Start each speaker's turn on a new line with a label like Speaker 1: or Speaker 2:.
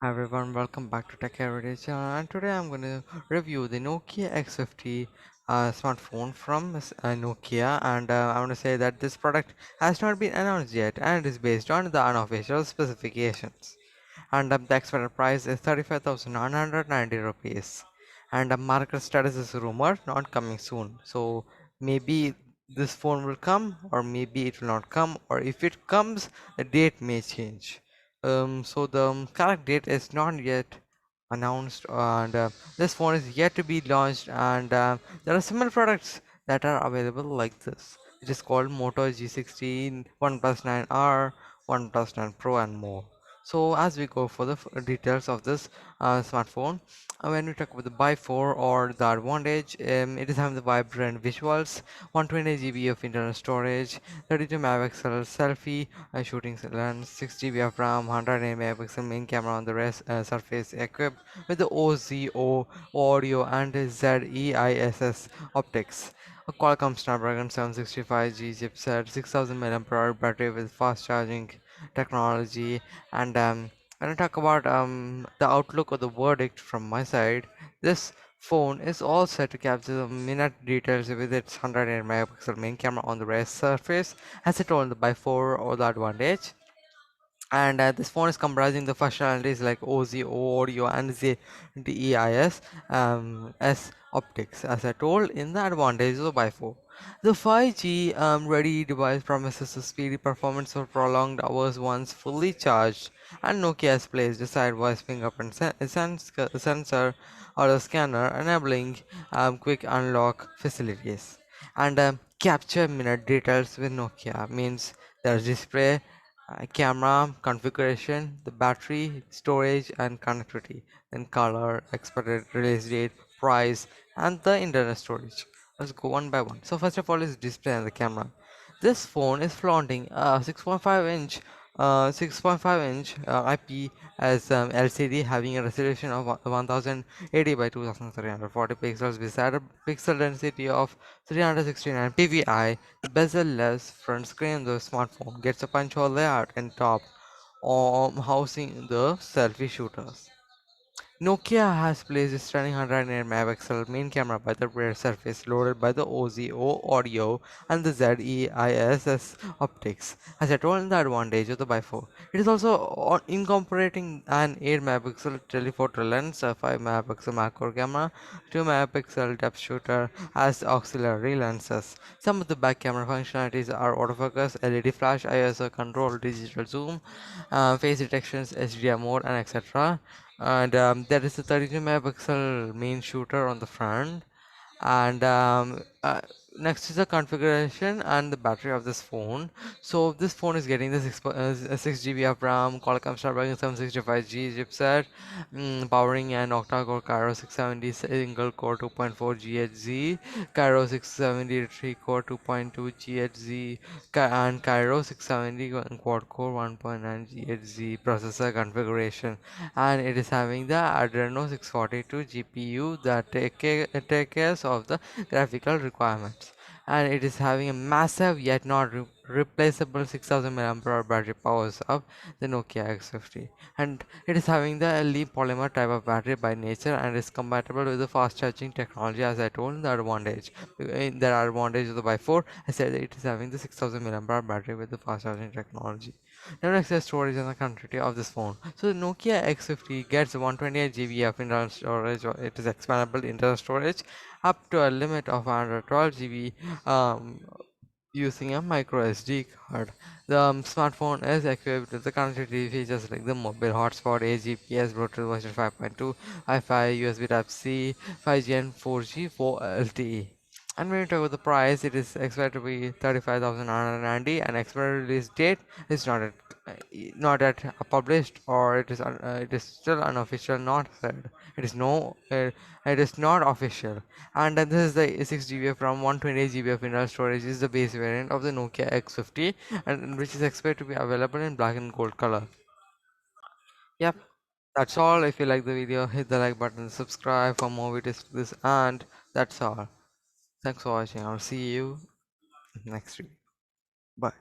Speaker 1: Hi everyone, welcome back to Tech Heritage Channel, and today I'm going to review the Nokia X50 smartphone from Nokia. And I want to say that this product has not been announced yet and it is based on the unofficial specifications. And the expected price is 35,990 rupees, and the market status is rumor, not coming soon. So maybe this phone will come, or maybe it will not come, or if it comes, the date may change. So the correct date is not yet announced, and this phone is yet to be launched. And there are similar products that are available like this. It is called Moto G16, OnePlus 9R, OnePlus 9 Pro, and more. So as we go for the details of this smartphone, when we talk about the by 4 or the advantage, it is having the vibrant visuals, 128 GB of internal storage, 32 megapixel selfie shooting lens, 6 GB of RAM, 108 megapixel main camera on the rest surface, equipped with the OZO audio and ZEISS optics. A Qualcomm Snapdragon 765G chipset, 6000 mAh battery with fast charging technology. And when I talk about the outlook or the verdict from my side, this phone is all set to capture the minute details with its 108 megapixel main camera on the rear surface, as I told the by 4 or the advantage. And this phone is comprising the functionalities like OZO audio and the DEIS S optics, as I told in the advantages of by 4. The 5G ready device promises a speedy performance for prolonged hours once fully charged, and Nokia has placed a sidewise fingerprint sensor or a scanner, enabling quick unlock facilities. And capture minute details with Nokia means there's display, camera configuration, the battery, storage, and connectivity, then color, expected release date, price, and the internal storage. Let's go one by one. So first of all is display and the camera. This phone is flaunting a 6.5 inch IP as LCD, having a resolution of 1080 by 2340 pixels beside a pixel density of 369 ppi. The bezel-less front screen of the smartphone gets a punch-hole layout in top, housing the selfie shooters. Nokia has placed a stunning 108 megapixel main camera by the rear surface, loaded by the OZO audio and the ZEISS optics. As I told in the advantage of the Bi4, it is also incorporating an 8 megapixel telephoto lens, a 5 megapixel macro camera, 2 megapixel depth shooter as auxiliary lenses. Some of the back camera functionalities are autofocus, LED flash, ISO control, digital zoom, face detections, HDR mode, and etc. And there is a 32 megapixel main shooter on the front. And next is the configuration and the battery of this phone. So this phone is getting the 6 GB of RAM, Qualcomm Snapdragon 765G chipset, powering an octa-core Cairo 670 single core 2.4 GHz, Cairo 670 3-core 2.2 GHz, and Cairo 670 quad-core 1.9 GHz processor configuration. And it is having the Adreno 642 GPU that take care of the graphical requirements. And it is having a massive yet not replaceable 6000 mAh battery powers of the Nokia X50. And it is having the LE polymer type of battery by nature and is compatible with the fast charging technology, as I told in the advantage. In the advantage of the by 4, I said that it is having the 6000 mAh battery with the fast charging technology. Now next is storage and the connectivity of this phone. So the Nokia X50 gets 128 GB of internal storage, or it is expandable internal storage up to a limit of 112 GB using a micro SD card. The smartphone is equipped with the connectivity features like the mobile hotspot, AGPS, Bluetooth version 5.2, Wi-Fi, USB Type-C, 5G and 4G for LTE. And when you talk about the price, it is expected to be 35,990, and expected release date is not yet published, or it is still unofficial, not said. It is not official. And this is the 6 GB from 128 GB of internal storage is the base variant of the Nokia X50, and which is expected to be available in black and gold color. Yep, that's all. If you like the video, hit the like button, subscribe for more videos like this, and that's all. Thanks for watching. I'll see you next week. Bye.